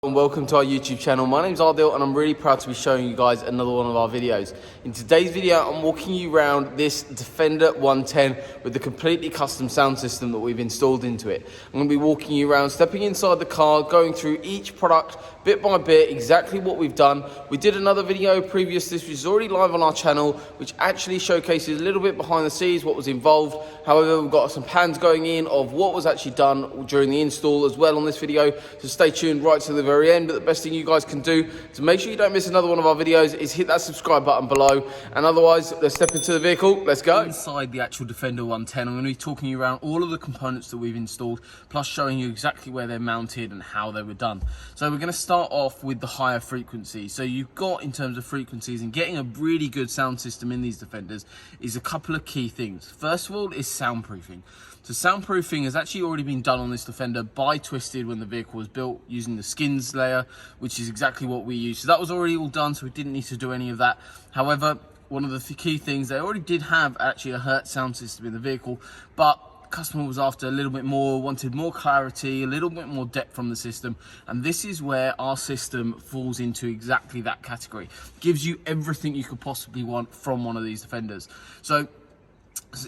And welcome to our YouTube channel. My name's Ardil and I'm really proud to be showing you guys another one of our videos. In today's video, I'm walking you around this Defender 110 with the completely custom sound system that we've installed into it. I'm going to be walking you around, stepping inside the car, going through each product bit by bit, exactly what we've done. We did another video previous to this, which is already live on our channel, which actually showcases a little bit behind the scenes, what was involved. However, we've got some pans going in of what was actually done during the install as well on this video. So stay tuned right to the very end. But the best thing you guys can do to make sure you don't miss another one of our videos is hit that subscribe button below. And otherwise, let's step into the vehicle. Let's go. Inside the actual Defender 110, I'm going to be talking you around all of the components that we've installed, plus showing you exactly where they're mounted and how they were done. So we're going to start off with the higher frequencies. So you've got, in terms of frequencies and getting a really good sound system in these Defenders, is a couple of key things. First of all is soundproofing. So soundproofing has actually already been done on this Defender by Twisted when the vehicle was built using the skins layer, which is exactly what we use. So that was already all done, so we didn't need to do any of that. However, one of the key things, they already did have actually a Hertz sound system in the vehicle, but the customer was after a little bit more, wanted more clarity, a little bit more depth from the system. And this is where our system falls into exactly that category. Gives you everything you could possibly want from one of these Defenders. So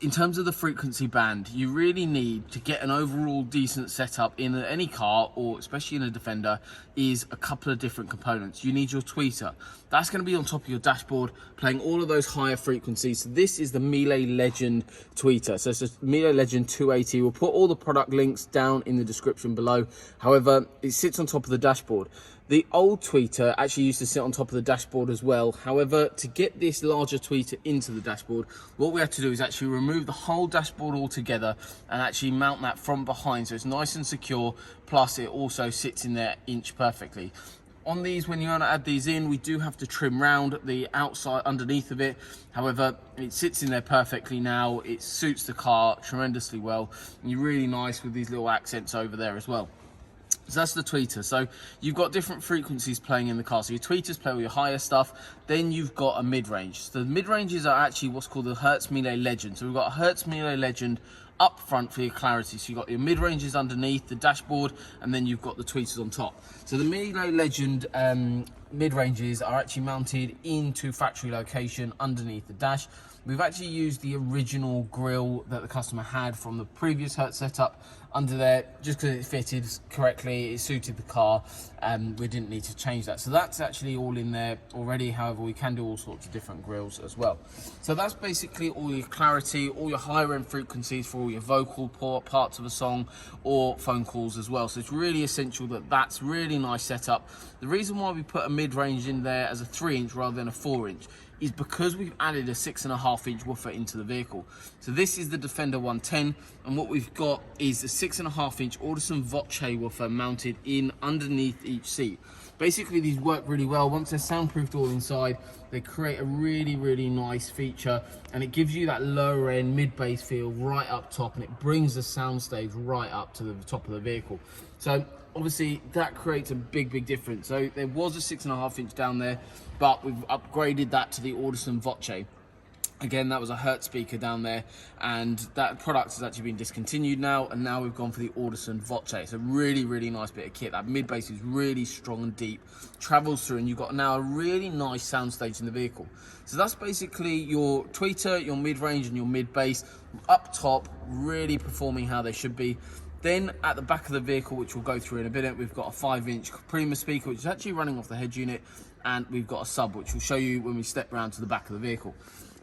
in terms of the frequency band, you really need to get an overall decent setup in any car, or especially in a Defender, is a couple of different components. You need your tweeter. That's going to be on top of your dashboard, playing all of those higher frequencies. So this is the Miele Legend tweeter. So it's a Miele Legend 280. We'll put all the product links down in the description below. However, it sits on top of the dashboard. The old tweeter actually used to sit on top of the dashboard as well. However, to get this larger tweeter into the dashboard, what we have to do is actually remove the whole dashboard altogether and actually mount that from behind, so it's nice and secure, plus it also sits in there inch perfectly. On these, when you want to add these in, we do have to trim round the outside underneath of it. However, it sits in there perfectly now. It suits the car tremendously well, and you're really nice with these little accents over there as well. So that's the tweeter. So you've got different frequencies playing in the car. So your tweeters play all your higher stuff. Then you've got a mid-range. So the mid-ranges are actually what's called the Hertz Miele Legend. So we've got a Hertz Miele Legend up front for your clarity. So you've got your mid-ranges underneath the dashboard, and then you've got the tweeters on top. So the Miele Legend mid-ranges are actually mounted into factory location underneath the dash. We've actually used the original grille that the customer had from the previous Hertz setup under there, just because it fitted correctly, it suited the car, and we didn't need to change that. So that's actually all in there already. However, we can do all sorts of different grills as well. So that's basically all your clarity, all your higher end frequencies for all your vocal parts of a song or phone calls as well. So it's really essential that that's really nice setup. The reason why we put a mid-range in there as a 3-inch rather than a 4-inch is because we've added a 6.5-inch woofer into the vehicle. So this is the Defender 110, and what we've got is a 6.5-inch Audison Voce woofer mounted in underneath each seat. Basically, these work really well. Once they're soundproofed all inside, they create a really, really nice feature, and it gives you that lower end mid-bass feel right up top, and it brings the soundstage right up to the top of the vehicle. So obviously that creates a big difference. So there was a 6.5-inch down there, but we've upgraded that to the Audison Voce. Again, that was a Hertz speaker down there, and that product has actually been discontinued now, and now we've gone for the Audison Voce. It's a really nice bit of kit. That mid bass is really strong and deep, travels through, and you've got now a really nice soundstage in the vehicle. So that's basically your tweeter, your mid-range and your mid-bass up top, really performing how they should be. Then at the back of the vehicle, which we'll go through in a minute, we've got a 5-inch Prima speaker, which is actually running off the head unit, and we've got a sub, which we'll show you when we step around to the back of the vehicle.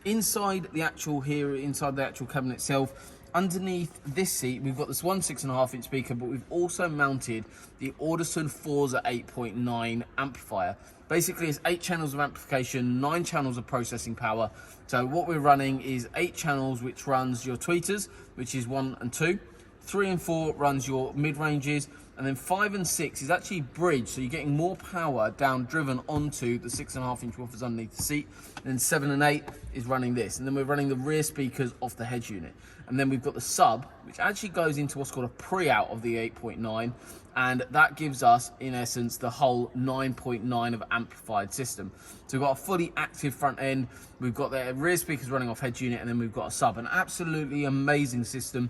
Inside the actual cabin itself, underneath this seat, we've got this one 6.5-inch speaker, but we've also mounted the Audison Forza 8.9 amplifier. Basically, it's 8 channels of amplification, 9 channels of processing power. So what we're running is 8 channels, which runs your tweeters, which is 1 and 2. 3 and 4 runs your mid-ranges, and then 5 and 6 is actually bridge, so you're getting more power driven onto the 6.5-inch woofers underneath the seat. And then 7 and 8 is running this, and then we're running the rear speakers off the head unit. And then we've got the sub, which actually goes into what's called a pre-out of the 8.9, and that gives us, in essence, the whole 9.9 of amplified system. So we've got a fully active front end, we've got the rear speakers running off head unit, and then we've got a sub. An absolutely amazing system.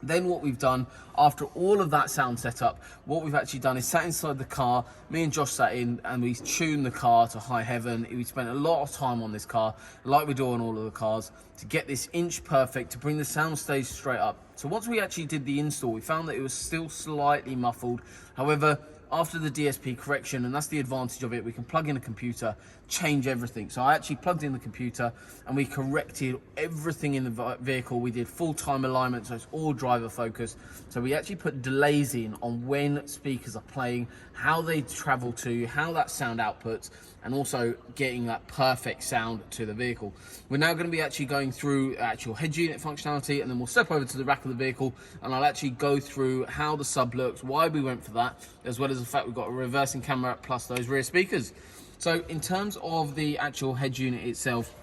Then what we've done, after all of that sound setup, what we've actually done is sat inside the car. Me and Josh sat in and we tuned the car to high heaven. We spent a lot of time on this car, like we do on all of the cars, to get this inch perfect, to bring the sound stage straight up. So once we actually did the install, we found that it was still slightly muffled. However, after the DSP correction, and that's the advantage of it, we can plug in a computer, change everything. So I actually plugged in the computer and we corrected everything in the vehicle. We did full-time alignment, so it's all driver focused. So we actually put delays in on when speakers are playing, how they travel to, how that sound outputs, and also getting that perfect sound to the vehicle. We're now going to be actually going through actual head unit functionality, and then we'll step over to the rack of the vehicle and I'll actually go through how the sub looks, why we went for that, as well as the fact we've got a reversing camera plus those rear speakers. So in terms of the actual head unit itself,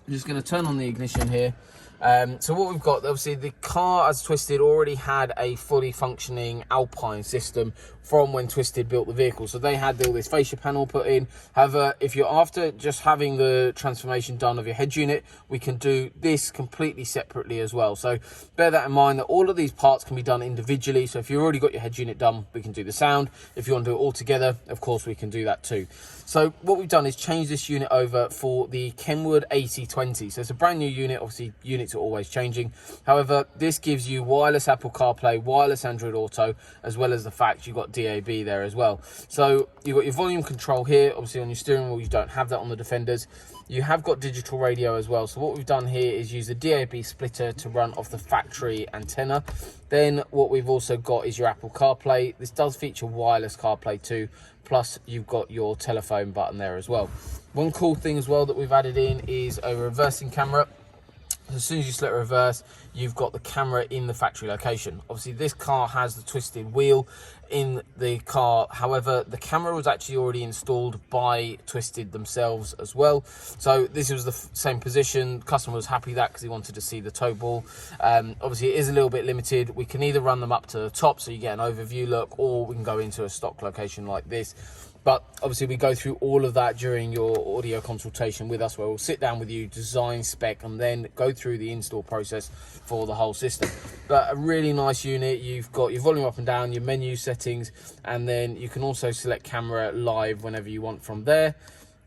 I'm just going to turn on the ignition here. So what we've got, obviously the car as Twisted already had a fully functioning Alpine system from when Twisted built the vehicle. So they had all this fascia panel put in. However, if you're after just having the transformation done of your head unit, we can do this completely separately as well. So bear that in mind, that all of these parts can be done individually. So if you've already got your head unit done, we can do the sound. If you want to do it all together, of course we can do that too. So what we've done is change this unit over for the Kenwood 8020. So it's a brand new unit. Obviously units are always changing. However, this gives you wireless Apple CarPlay, wireless Android Auto, as well as the fact you've got DAB there as well. So you've got your volume control here. Obviously on your steering wheel, you don't have that on the Defenders. You have got digital radio as well. So what we've done here is use the DAB splitter to run off the factory antenna. Then what we've also got is your Apple CarPlay. This does feature wireless CarPlay too. Plus you've got your telephone button there as well. One cool thing as well that we've added in is a reversing camera. As soon as you select reverse, you've got the camera in the factory location. Obviously this car has the Twisted wheel in the car. However, the camera was actually already installed by Twisted themselves as well. So this was the same position. Customer was happy that because he wanted to see the tow ball. Obviously it is a little bit limited. We can either run them up to the top so you get an overview look, or we can go into a stock location like this. But obviously we go through all of that during your audio consultation with us, where we'll sit down with you, design spec, and then go through the install process for the whole system. But a really nice unit. You've got your volume up and down, your menu settings, and then you can also select camera live whenever you want from there.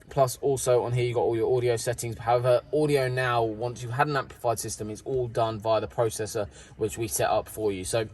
Plus also on here you've got all your audio settings. However, audio now, once you've had an amplified system, it's all done via the processor which we set up for you. So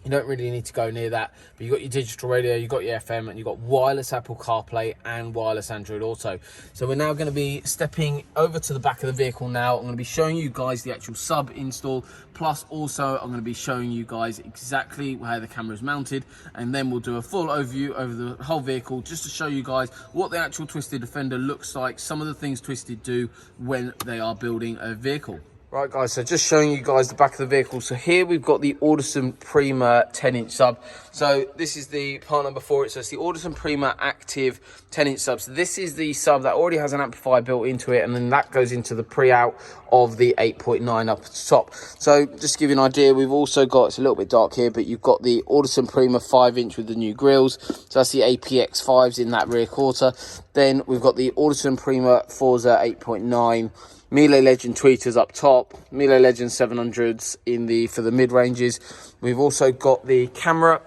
you don't really need to go near that, but you've got your digital radio, you've got your FM, and you've got wireless Apple CarPlay and wireless Android Auto. So we're now going to be stepping over to the back of the vehicle now. I'm going to be showing you guys the actual sub install, plus also I'm going to be showing you guys exactly where the camera is mounted, and then we'll do a full overview over the whole vehicle just to show you guys what the actual Twisted Defender looks like, some of the things Twisted do when they are building a vehicle. Right guys, so just showing you guys the back of the vehicle. So here we've got the Audison Prima 10-inch sub. So this is the part number 4. So it's the Audison Prima Active 10-inch sub. So this is the sub that already has an amplifier built into it, and then that goes into the pre-out of the 8.9 up at the top. So just to give you an idea, we've also got, it's a little bit dark here, but you've got the Audison Prima 5-inch with the new grills. So that's the APX 5s in that rear quarter. Then we've got the Audison Prima Forza 8.9. Miele Legend tweeters up top, Miele Legend 700s in the for the mid ranges. We've also got the camera,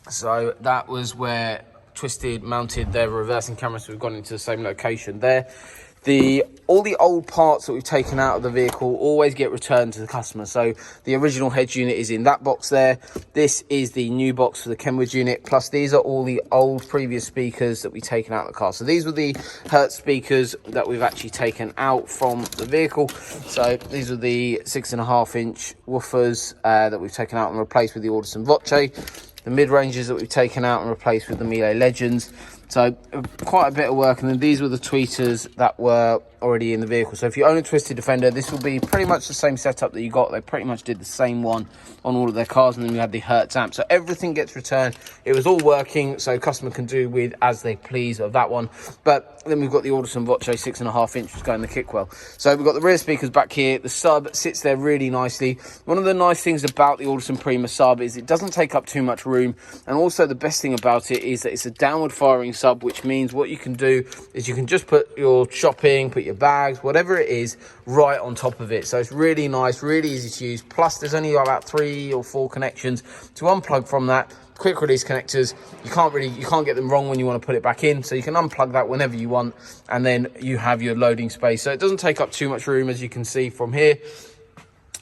so that was where Twisted mounted their reversing camera, so we've gone into the same location there. All the old parts that we've taken out of the vehicle always get returned to the customer. So the original head unit is in that box there. This is the new box for the Kenwood unit. Plus these are all the old previous speakers that we've taken out of the car. So these were the Hertz speakers that we've actually taken out from the vehicle. So these are the 6.5-inch woofers that we've taken out and replaced with the Audison Voce. The mid-ranges that we've taken out and replaced with the Miele Legends. So quite a bit of work. And then these were the tweeters that were already in the vehicle. So if you own a Twisted Defender, this will be pretty much the same setup that you got. They pretty much did the same one on all of their cars, and then you had the Hertz amp. So everything gets returned. It was all working, so customer can do with as they please of that one. But then we've got the Audison Voce 6.5-inch, which going the Kickwell. So we've got the rear speakers back here. The sub sits there really nicely. One of the nice things about the Audison Prima sub is it doesn't take up too much room, and also the best thing about it is that it's a downward firing sub, which means what you can do is you can just put your shopping, put your bags, whatever it is, right on top of it. So it's really nice, really easy to use. Plus there's only about 3 or 4 connections to unplug from that. Quick release connectors, you can't get them wrong when you want to put it back in, so you can unplug that whenever you want, and then you have your loading space. So it doesn't take up too much room, as you can see from here.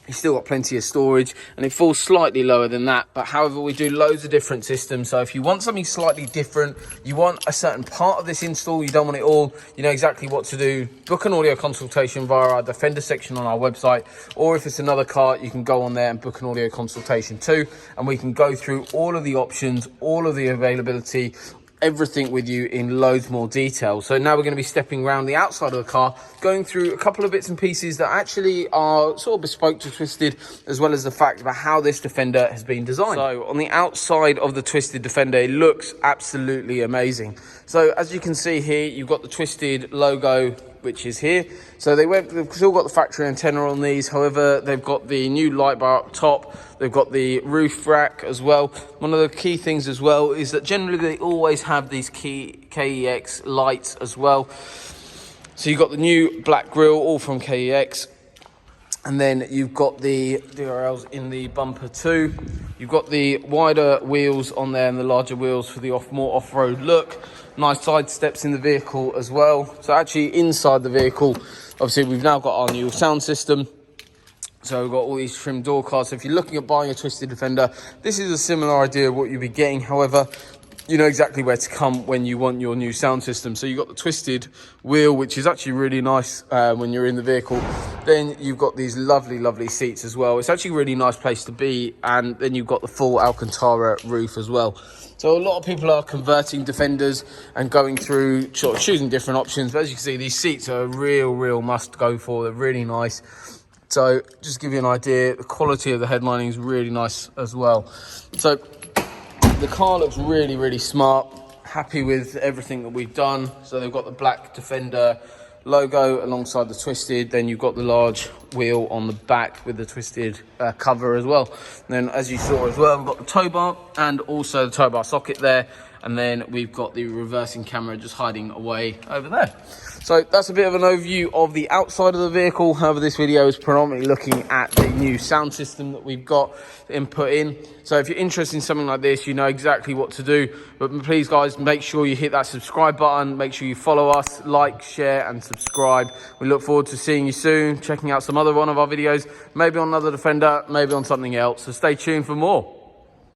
You've still got plenty of storage, and it falls slightly lower than that. But however, we do loads of different systems. So if you want something slightly different, you want a certain part of this install, you don't want it all, you know exactly what to do, book an audio consultation via our Defender section on our website. Or if it's another car, you can go on there and book an audio consultation too, and we can go through all of the options, all of the availability, everything with you in loads more detail. So now we're going to be stepping around the outside of the car, going through a couple of bits and pieces that actually are sort of bespoke to Twisted, as well as the fact about how this Defender has been designed. So on the outside of the Twisted Defender, it looks absolutely amazing. So as you can see here, you've got the Twisted logo, which is here. So they've still got the factory antenna on these. However, they've got the new light bar up top. They've got the roof rack as well. One of the key things as well is that generally they always have these KEX lights as well. So you've got the new black grille, all from KEX. And then you've got the DRLs in the bumper too. You've got the wider wheels on there and the larger wheels for the more off-road look. Nice side steps in the vehicle as well. So actually inside the vehicle, obviously we've now got our new sound system. So we've got all these trim door cards. So if you're looking at buying a Twisted Defender, this is a similar idea of what you'll be getting. However, you know exactly where to come when you want your new sound system. So you've got the twisted wheel, which is actually really nice when you're in the vehicle. Then you've got these lovely seats as well. It's actually a really nice place to be. And then you've got the full Alcantara roof as well. So a lot of people are converting Defenders and going through sort of choosing different options. But as you can see, these seats are a real must go for. They're really nice. So just to give you an idea, the quality of the headlining is really nice as well. So the car looks really smart. Happy with everything that we've done. So they've got the black Defender logo alongside the Twisted. Then you've got the large wheel on the back with the Twisted cover as well. And then as you saw as well, we've got the tow bar and also the tow bar socket there. And then we've got the reversing camera just hiding away over there. So that's a bit of an overview of the outside of the vehicle. However, this video is predominantly looking at the new sound system that we've got input in. So if you're interested in something like this, you know exactly what to do. But please, guys, make sure you hit that subscribe button. Make sure you follow us, like, share, and subscribe. We look forward to seeing you soon, checking out some other one of our videos, maybe on another Defender, maybe on something else. So stay tuned for more.